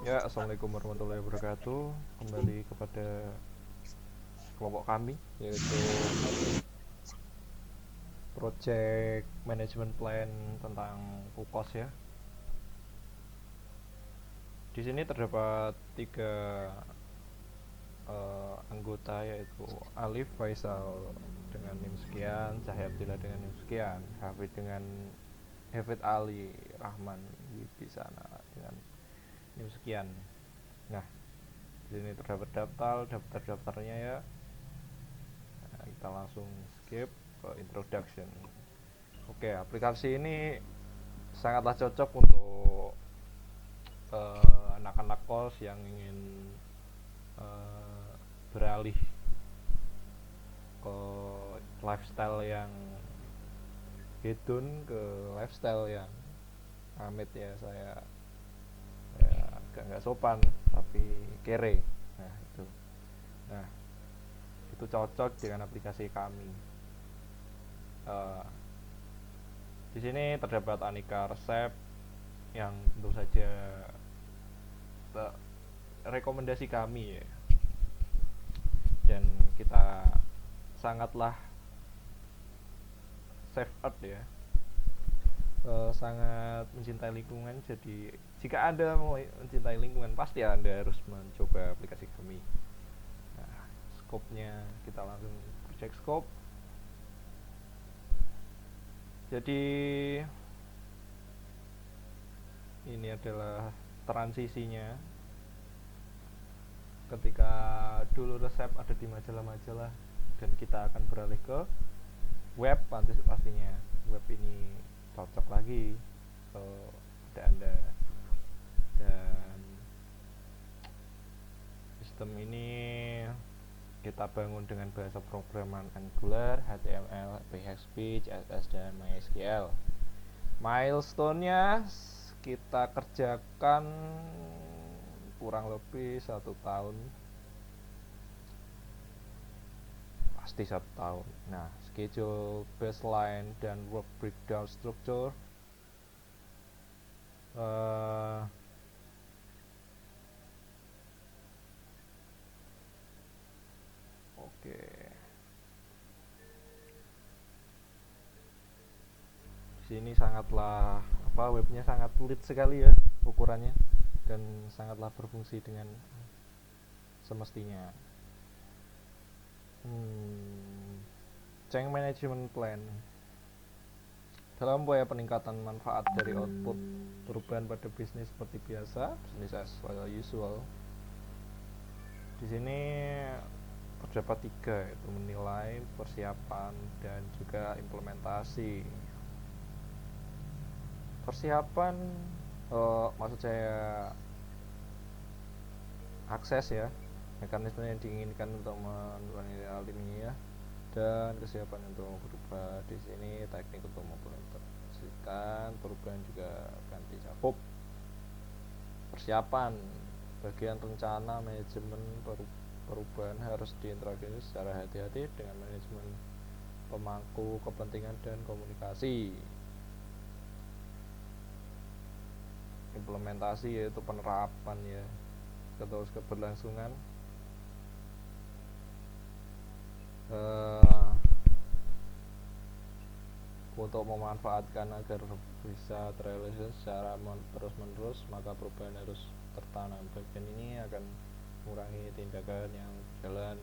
Ya, Assalamualaikum warahmatullahi wabarakatuh. Kembali kepada kelompok kami, yaitu Project Management Plan tentang UKOS ya. Di sini terdapat tiga anggota, yaitu Alif Faisal dengan NIM sekian, Cahyatila dengan NIM sekian, Hafid Ali Rahman Wibisana dengan NIM sekian. Nah, di sini terdapat daftarnya ya. Nah, kita langsung skip ke introduction. Oke, aplikasi ini sangatlah cocok untuk anak-anak kos yang ingin beralih ke lifestyle yang hedon ke lifestyle yang amit ya, saya ya agak nggak sopan tapi kere. Nah itu cocok dengan aplikasi kami. uh, di sini terdapat aneka resep yang tentu saja rekomendasi kami ya, dan kita sangatlah save earth ya, sangat mencintai lingkungan. Jadi jika Anda mau mencintai lingkungan, pasti Anda harus mencoba aplikasi kami. Nah, scope-nya kita langsung project scope. Jadi ini adalah transisinya ketika dulu resep ada di majalah-majalah dan kita akan beralih ke web. Pastinya web ini cocok lagi pada Anda, dan sistem ini kita bangun dengan bahasa programan Angular, HTML, PHP, CSS, dan MySQL. Milestone-nya kita kerjakan kurang lebih 1 tahun, pasti 1 tahun. Nah, schedule, baseline, dan work breakdown structure. Oke. Di sini sangatlah webnya sangat pelit sekali ya ukurannya, dan sangatlah berfungsi dengan semestinya. Change Management Plan. Dalam upaya peningkatan manfaat dari output, perubahan pada bisnis seperti biasa, business as usual. Di sini terdapat 3, yaitu menilai, persiapan, dan juga implementasi. Persiapan, maksud saya akses ya, mekanisme yang diinginkan untuk menilai ya, dan kesiapan untuk berubah. Di sini teknik untuk mengimplementasikan perubahan juga akan dicakup. Persiapan, bagian rencana manajemen perubahan harus diintegrasi secara hati-hati dengan manajemen pemangku kepentingan dan komunikasi. Implementasi yaitu penerapan ya, terus keberlangsungan. Untuk memanfaatkan agar bisa terrealisasi secara terus-menerus, maka perubahan harus tertanam. Bagian ini akan mengurangi tindakan yang berjalan,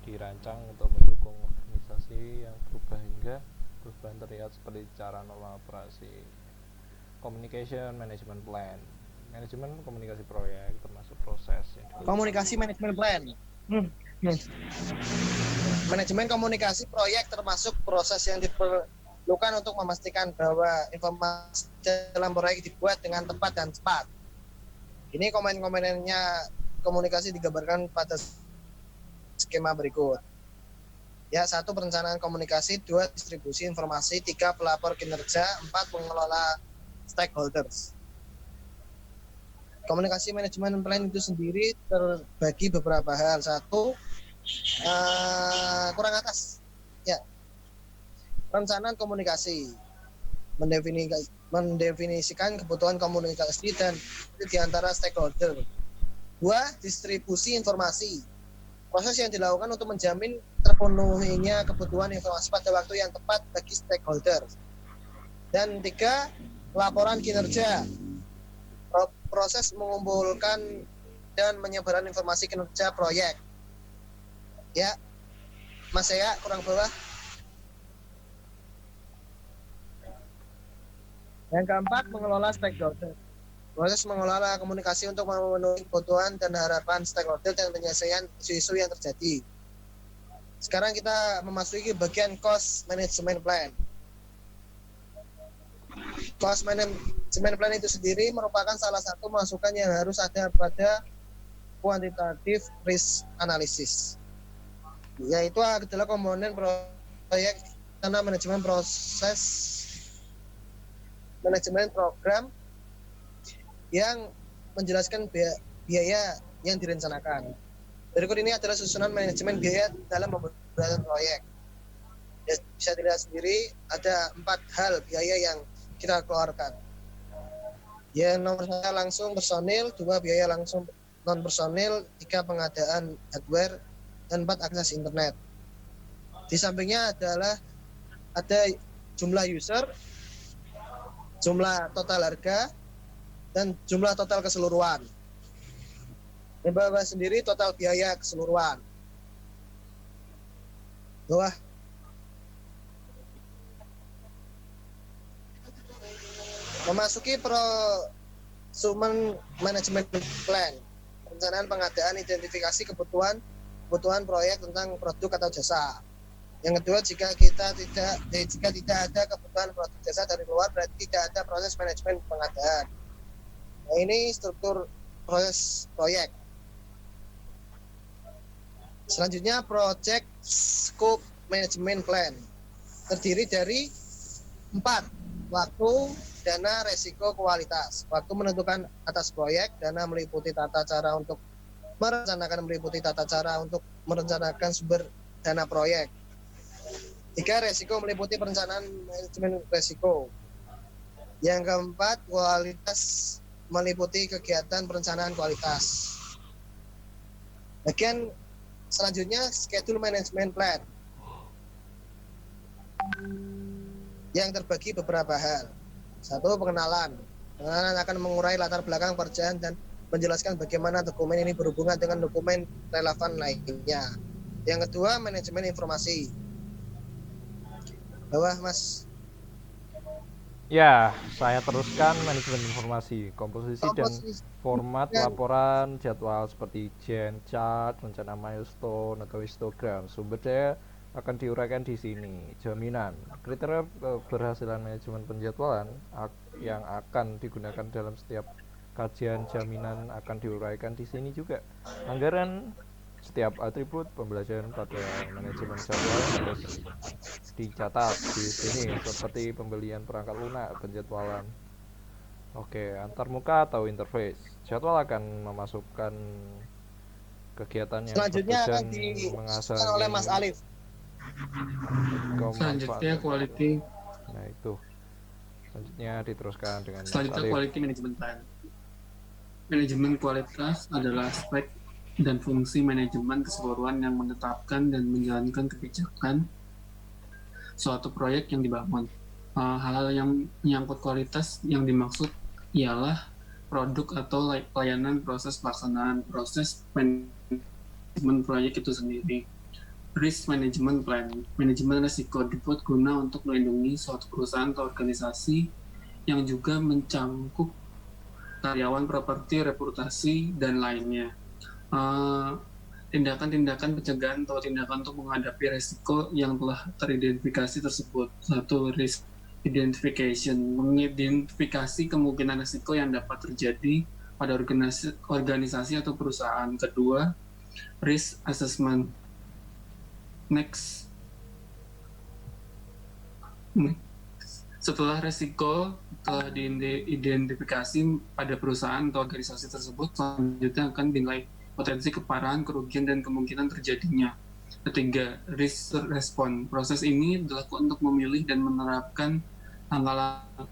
dirancang untuk mendukung organisasi yang berubah hingga perubahan terlihat seperti cara normal operasi. Communication Management Plan, manajemen komunikasi proyek termasuk proses komunikasi manajemen plan. Manajemen komunikasi proyek termasuk proses yang diperlukan untuk memastikan bahwa informasi dalam proyek dibuat dengan tepat dan cepat. Ini komen-komennya komunikasi digambarkan pada skema berikut. Ya, 1. Perencanaan komunikasi, 2. Distribusi informasi, 3. Pelapor kinerja, 4. Pengelola stakeholders. Komunikasi manajemen plan itu sendiri terbagi beberapa hal. 1, kurang atas ya, perencanaan komunikasi, mendefinisikan kebutuhan komunikasi dan di antara stakeholder. Dua, distribusi informasi. Proses yang dilakukan untuk menjamin terpenuhinya kebutuhan informasi pada waktu yang tepat bagi stakeholder. Dan tiga, laporan kinerja. Proses mengumpulkan dan menyebarkan informasi kinerja proyek. Ya, Mas Saya kurang bawah. Yang keempat, mengelola stakeholder. Proses mengelola komunikasi untuk memenuhi kebutuhan dan harapan stakeholder dan penyelesaian isu-isu yang terjadi. Sekarang kita memasuki bagian cost management plan. Cost management plan itu sendiri merupakan salah satu masukan yang harus ada pada quantitative risk analysis, yaitu adalah komponen proyek karena manajemen proses manajemen program yang menjelaskan biaya yang direncanakan. Berikut ini adalah susunan manajemen biaya dalam pembuatan proyek. Ya, bisa dilihat sendiri ada 4 hal biaya yang kita keluarkan. Ya, nomor 1 langsung personil, 2 biaya langsung non personil, 3 pengadaan hardware, dan 4 akses internet. Di sampingnya adalah ada jumlah user, jumlah total harga, dan jumlah total keseluruhan. Di bawah sendiri total biaya keseluruhan. Bawah. Memasuki prosumen management plan, perencanaan pengadaan, identifikasi kebutuhan proyek tentang produk atau jasa. Yang kedua, jika tidak ada kebutuhan produk jasa dari luar, berarti tidak ada proses manajemen pengadaan. Nah, ini struktur proses proyek. Selanjutnya, project scope management plan terdiri dari 4: waktu, dana, resiko, kualitas. Waktu menentukan atas proyek, dana meliputi tata cara untuk merencanakan sumber dana proyek. 3, resiko meliputi perencanaan manajemen resiko. Yang keempat, kualitas meliputi kegiatan perencanaan kualitas. Bagian selanjutnya, schedule management plan yang terbagi beberapa hal. 1, pengenalan. Pengenalan akan mengurai latar belakang pekerjaan dan menjelaskan bagaimana dokumen ini berhubungan dengan dokumen relevan lainnya. Yang kedua, manajemen informasi. Bawah, Mas. Ya, saya teruskan manajemen informasi, komposisi dan format laporan jadwal seperti Gantt chart, rencana milestone atau histogram. Sumber daya akan diuraikan di sini. Jaminan, kriteria keberhasilan manajemen penjadwalan yang akan digunakan dalam setiap kajian jaminan akan diuraikan di sini juga. Anggaran, setiap atribut pembelajaran pada manajemen jadwal harus dicatat di sini seperti pembelian perangkat lunak, penjadwalan. Oke, antarmuka atau interface. Jadwal akan memasukkan kegiatan yang selanjutnya akan mengasah oleh Mas Alif. Selanjutnya quality. Nah, itu. Selanjutnya diteruskan dengan Mas Selanjutnya Alif. quality management plan. Manajemen kualitas adalah aspek dan fungsi manajemen keseluruhan yang menetapkan dan menjalankan kebijakan suatu proyek yang dibangun. Hal-hal yang menyangkut kualitas yang dimaksud ialah produk atau pelayanan, proses pelaksanaan proses manajemen proyek itu sendiri. Risk management plan, manajemen risiko dibuat guna untuk melindungi suatu perusahaan atau organisasi yang juga mencangkup karyawan, properti, reputasi, dan lainnya. Tindakan-tindakan pencegahan atau tindakan untuk menghadapi risiko yang telah teridentifikasi tersebut. 1, risk identification, mengidentifikasi kemungkinan risiko yang dapat terjadi pada organisasi atau perusahaan. 2, risk assessment. Next. Setelah risiko telah diidentifikasi pada perusahaan atau organisasi tersebut, selanjutnya akan dinilai potensi keparahan, kerugian, dan kemungkinan terjadinya. 3, risk response. Proses ini dilakukan untuk memilih dan menerapkan langkah-langkah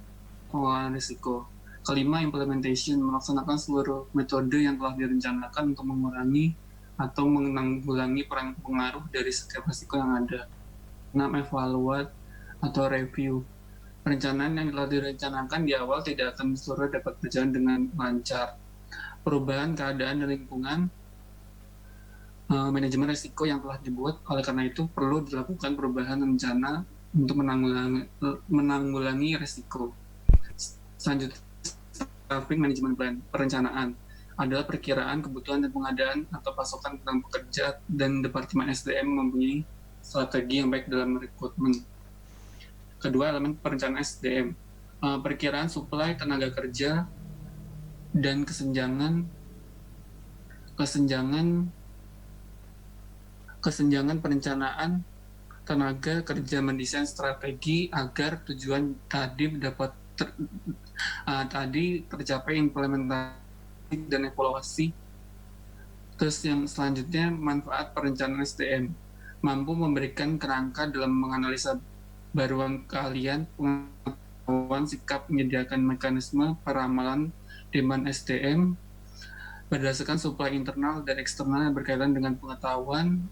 pengelolaan risiko. Kelima, implementation, melaksanakan seluruh metode yang telah direncanakan untuk mengurangi atau menanggulangi pengaruh dari setiap risiko yang ada. 6, evaluate atau review. Perencanaan yang telah direncanakan di awal tidak akan seluruh dapat berjalan dengan lancar. Perubahan keadaan dan lingkungan, manajemen risiko yang telah dibuat, oleh karena itu perlu dilakukan perubahan rencana untuk menanggulangi risiko. Selanjutnya, staffing manajemen plan, perencanaan adalah perkiraan kebutuhan dan pengadaan atau pasokan tentang pekerja, dan Departemen SDM mempunyai strategi yang baik dalam rekrutmen. Kedua, elemen perencanaan SDM, perkiraan suplai tenaga kerja dan kesenjangan perencanaan tenaga kerja, mendesain strategi agar tujuan tadi dapat tercapai, implementasi dan evaluasi. Terus yang selanjutnya, manfaat perencanaan SDM, mampu memberikan kerangka dalam menganalisa baruan keahlian, pengetahuan, sikap, menyediakan mekanisme peramalan demand SDM berdasarkan suplai internal dan eksternal yang berkaitan dengan pengetahuan,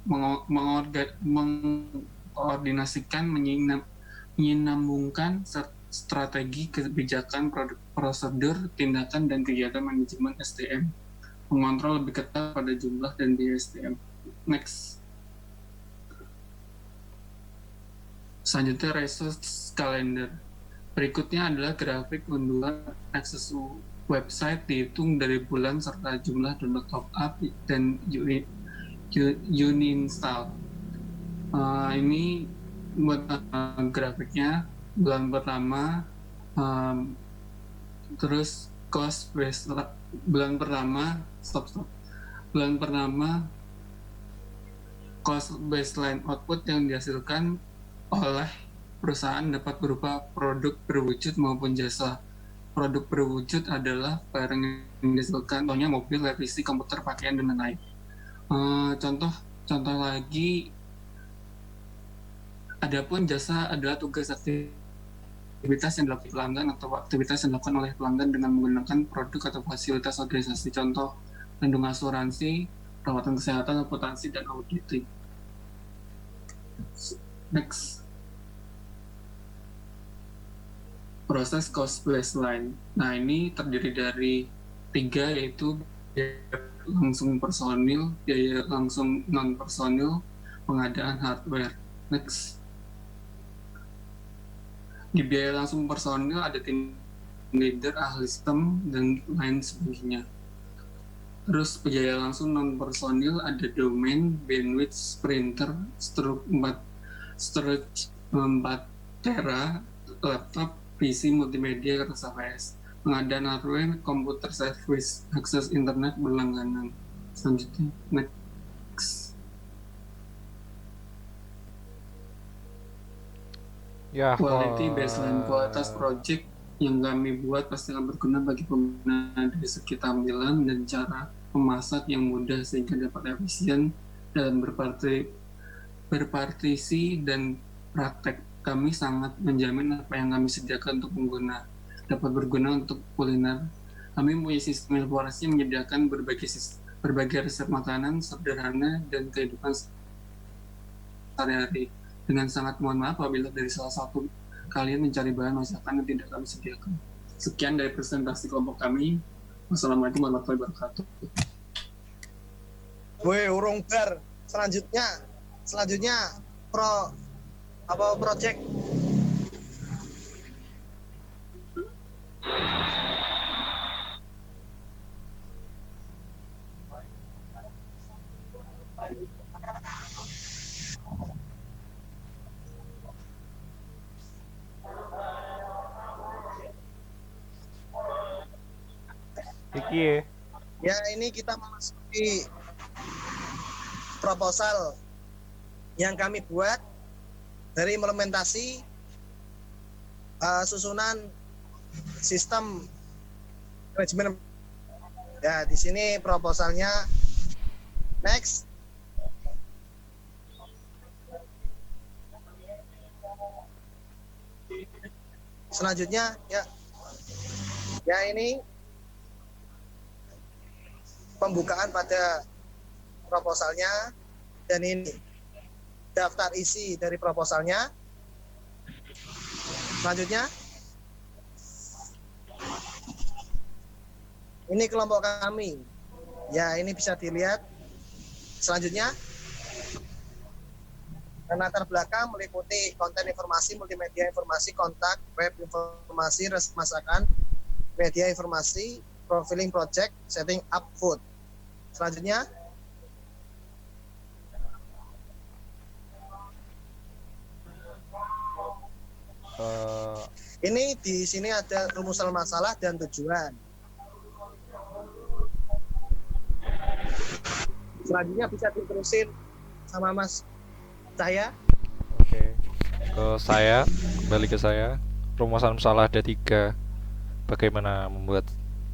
mengkoordinasikan, menyambungkan strategi, kebijakan, prosedur, tindakan, dan kegiatan manajemen SDM. Mengontrol lebih ketat pada jumlah dan biaya SDM. Next. Selanjutnya, resource calendar. Berikutnya adalah grafik unduhan akses website dihitung dari bulan serta jumlah download top up dan uninstall. Ini buat grafiknya bulan pertama, terus cost base bulan pertama cost baseline output yang dihasilkan oleh perusahaan dapat berupa produk berwujud maupun jasa. Produk berwujud adalah barang yang dihasilkan, contohnya mobil, televisi, komputer, pakaian, dan lain-lain. Contoh lagi, adapun jasa adalah tugas aktivitas yang dilakukan pelanggan atau aktivitas yang dilakukan oleh pelanggan dengan menggunakan produk atau fasilitas organisasi. Contoh, lindung asuransi, perawatan kesehatan, akuntansi, dan auditing. Next. Proses cost baseline. Nah, ini terdiri dari 3, yaitu biaya langsung personil, biaya langsung non-personil, pengadaan hardware. Next. Di biaya langsung personil ada tim leader, ahli sistem, dan lain sebagainya. Terus biaya langsung non-personil ada domain, bandwidth, printer, storage 4 tera, laptop, PC, multimedia, kertas APS, pengadaan hardware, komputer service, akses internet berlangganan. Selanjutnya, next. Ya, Quality baseline, kualitas project yang kami buat pasti akan berguna bagi pengguna dari segi tampilan dan cara memasak yang mudah sehingga dapat efisien dalam berpartisi dan praktek. Kami sangat menjamin apa yang kami sediakan untuk pengguna dapat berguna untuk kuliner. Kami mempunyai sistem informasi yang menyediakan berbagai resep makanan sederhana dan kehidupan sehari-hari. Dengan sangat mohon maaf apabila dari salah satu kalian mencari bahan masakan yang tidak kami sediakan. Sekian dari presentasi kelompok kami. Wassalamualaikum warahmatullahi wabarakatuh. Woi, urung bar. Selanjutnya project. Iki Ya, ini kita memasuki proposal yang kami buat dari implementasi susunan sistem manajemen. Ya, di sini proposalnya. Next. Selanjutnya, ya. Ya, ini pembukaan pada proposalnya, dan ini daftar isi dari proposalnya. Selanjutnya, ini kelompok kami. Ya, ini bisa dilihat. Selanjutnya, latar belakang meliputi konten informasi, multimedia informasi, kontak, web informasi, resep masakan, media informasi, profiling project, setting up food. Selanjutnya, ini di sini ada rumusan masalah dan tujuan. Selanjutnya bisa diterusin sama Mas Cahya. Oke, kembali ke saya. Rumusan masalah ada 3. Bagaimana membuat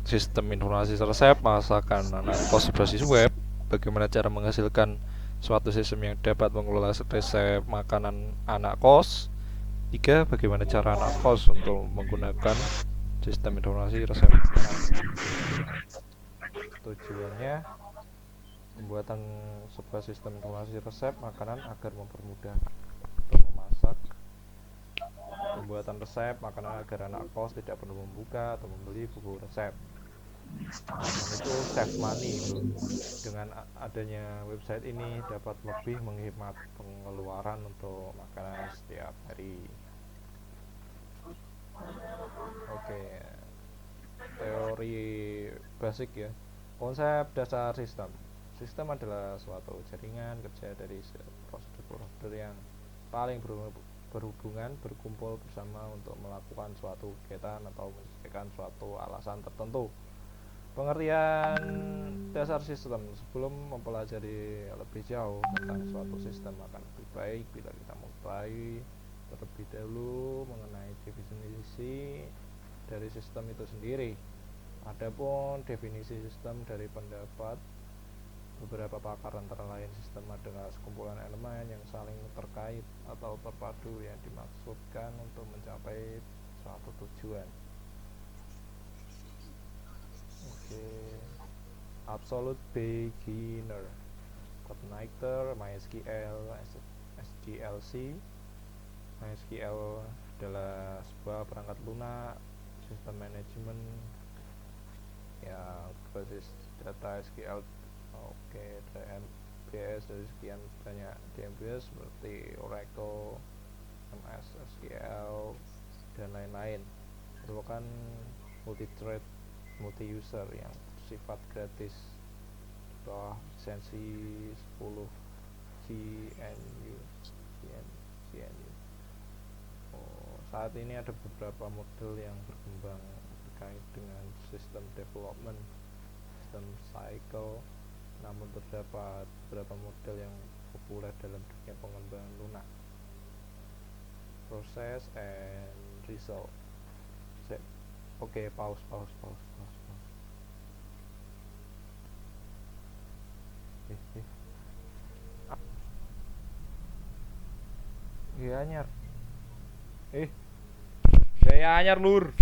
sistem informasi resep masakan anak kos berbasis web, bagaimana cara menghasilkan suatu sistem yang dapat mengelola resep makanan anak kos. 3, bagaimana cara anak kos untuk menggunakan sistem informasi resep makanan. Tujuannya pembuatan sebuah sistem informasi resep makanan agar mempermudah untuk memasak, pembuatan resep makanan agar anak kos tidak perlu membuka atau membeli buku resep. Dan itu save money, bro. Dengan adanya website ini dapat lebih menghemat pengeluaran untuk makanan setiap hari. Oke, teori basic ya. Konsep dasar sistem. Sistem adalah suatu jaringan kerja dari prosedur-prosedur yang paling berhubungan berkumpul bersama untuk melakukan suatu kegiatan atau menyelesaikan suatu alasan tertentu. Pengertian dasar sistem. Sebelum mempelajari lebih jauh tentang suatu sistem, akan lebih baik bila kita mengetahui terlebih dahulu mengenai definisi dari sistem itu sendiri. Adapun definisi sistem dari pendapat beberapa pakar, antara lain sistem adalah sekumpulan elemen yang saling terkait atau terpadu yang dimaksudkan untuk mencapai suatu tujuan. Oke. Absolute beginner, connector, MySQL, SGLC. MySQL adalah sebuah perangkat lunak sistem manajemen yang berbasis data SQL. Oke, DMBS dari sekian banyak DMBS seperti Oracle, MS SQL, dan lain-lain. Merupakan multi-thread, multi-user yang bersifat gratis bawah lisensi 10 GNU. Saat ini ada beberapa model yang berkembang terkait dengan sistem development, sistem cycle. Namun terdapat beberapa model yang populer dalam dunia pengembangan lunak. Process and result. Oke, pause. Iya anyar. Gaya anyar lur.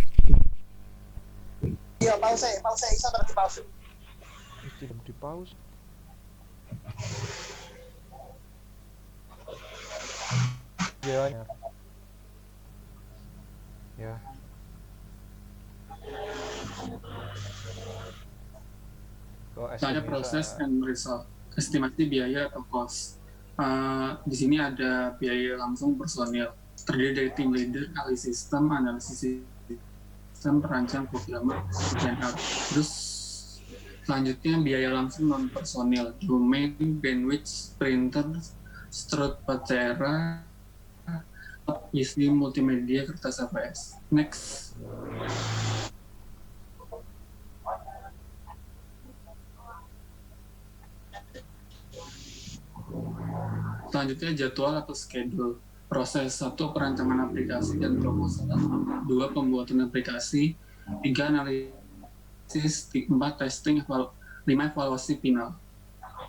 Iya, pause bisa terus di pause. Tidak di pause. Ya. Ada proses and result, estimasi biaya atau cost. Di sini ada biaya langsung personil, terdiri dari tim leader, ahli sistem, analisis sistem, perancang, programmer, dan terus selanjutnya biaya langsung non personil, domain, bandwidth, printer, strut patera, isi multimedia, kertas APS. Next. Selanjutnya jadwal atau schedule. Proses 1 perancangan aplikasi dan proposal, 2 pembuatan aplikasi, 3 analisis, 4 testing, 5 evaluasi final.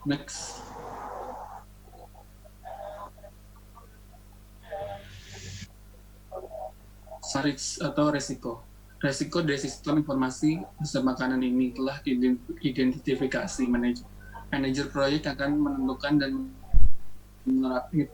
Next. Risks atau resiko. Resiko dari sistem informasi resep makanan ini telah diidentifikasi. Manajer proyek akan menentukan dan menerapkan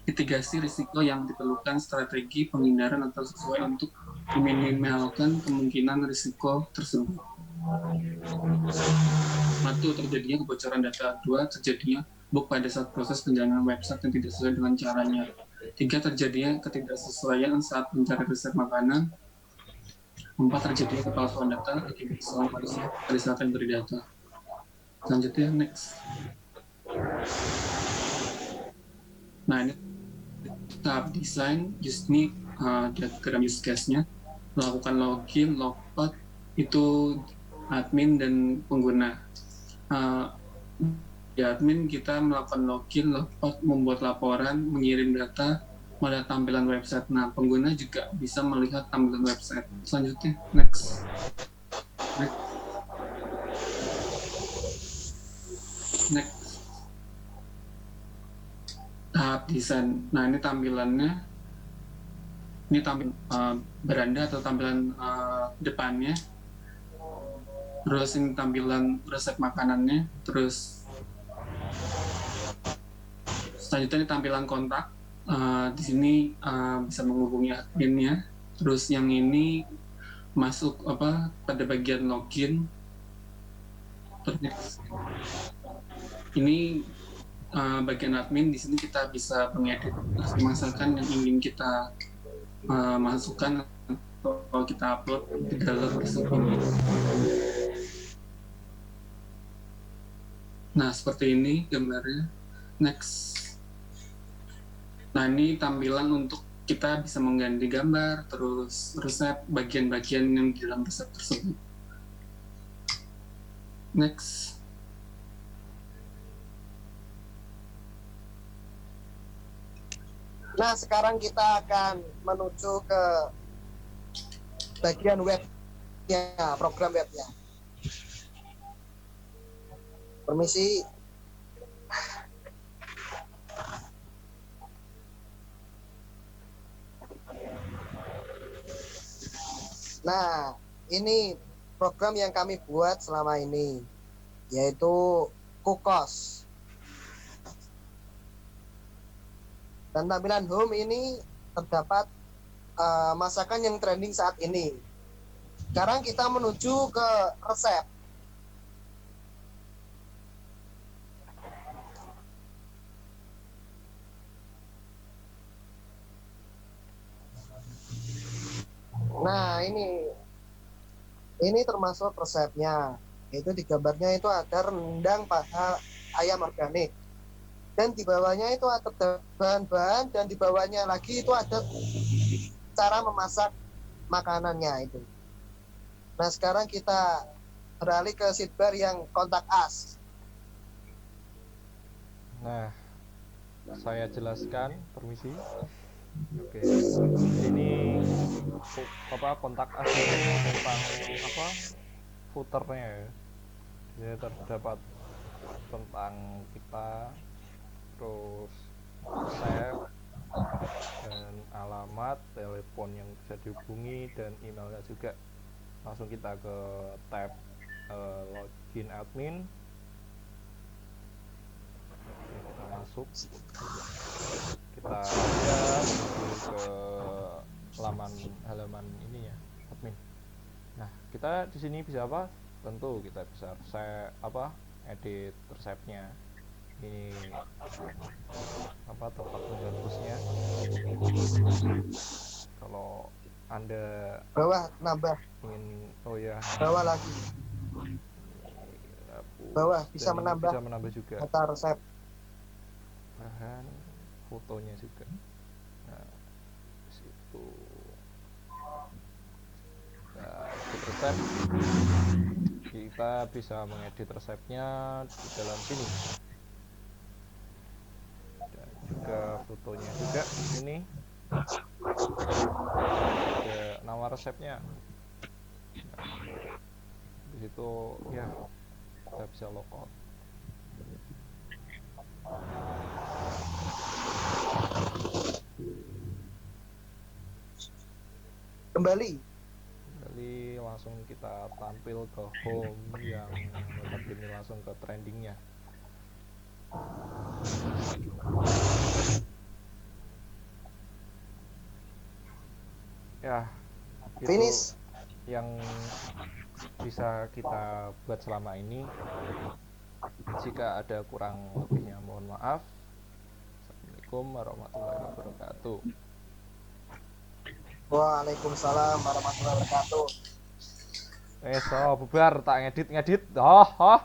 mitigasi risiko yang diperlukan, strategi penghindaran atau sesuai untuk meminimalkan kemungkinan risiko tersebut. 1. Terjadinya kebocoran data. 2. Terjadinya bug pada saat proses penjalanan website yang tidak sesuai dengan caranya. 3. Terjadinya ketidaksesuaian saat mencari resep makanan. 4. Terjadinya kepalsuan data akibat kesalahan pada saat memberi data. Selanjutnya, next. Nah, ini tahap desain, ini diagram use case-nya. Melakukan login, logout, itu admin dan pengguna. Di admin kita melakukan login, logout, membuat laporan, mengirim data, melihat tampilan website. Nah, pengguna juga bisa melihat tampilan website. Selanjutnya, next. Tahap desain. Nah, ini tampilannya. Ini tampilan beranda atau tampilan depannya. Terus ini tampilan resep makanannya. Terus selanjutnya ini tampilan kontak. Di sini bisa menghubungi adminnya. Terus yang ini masuk pada bagian login. Terus ini bagian admin. Di sini kita bisa mengedit masakan yang ingin kita masukkan atau kita upload di dalam resep ini. Nah, seperti ini gambarnya. Next. Nah, ini tampilan untuk kita bisa mengganti gambar, terus resep, bagian-bagian yang di dalam resep tersebut. Next. Nah, sekarang kita akan menuju ke bagian webnya, program webnya. Permisi. Nah, ini program yang kami buat selama ini, yaitu Kukos. Dan tampilan home ini terdapat masakan yang trending saat ini. Sekarang kita menuju ke resep. Nah, ini termasuk resepnya. Itu di gambarnya itu ada rendang paha ayam organik. Dan di bawahnya itu ada bahan-bahan, dan di bawahnya lagi itu ada cara memasak makanannya itu. Nah, sekarang kita beralih ke sidebar yang kontak us. Nah, saya jelaskan, permisi. Oke, ini kontak us itu tentang footernya ya. Jadi terdapat tentang kita, terus resep, dan alamat, telepon yang bisa dihubungi, dan emailnya juga. Langsung kita ke tab login admin. Kita masuk, kita menuju ke halaman ini ya, admin. Nah, kita di sini bisa apa? Tentu kita bisa edit resepnya. Ini tempat menghapusnya. Kalau Anda Bawah nambah, ingin bawah lagi. Bawah bisa menambah juga data resep. bahan fotonya juga. Nah, situ edit resep, kita bisa mengedit resepnya di dalam sini, dan juga fotonya juga ini, ada nama resepnya. Nah, di situ ya kita bisa logout. Kembali langsung kita tampil ke home yang notabene langsung ke trendingnya. Ya, itu Finish. yang bisa kita buat selama ini. Jika ada kurang lebihnya mohon maaf. Assalamualaikum warahmatullahi wabarakatuh. Waalaikumsalam warahmatullahi wabarakatuh. So bubar tak ngedit. Oh.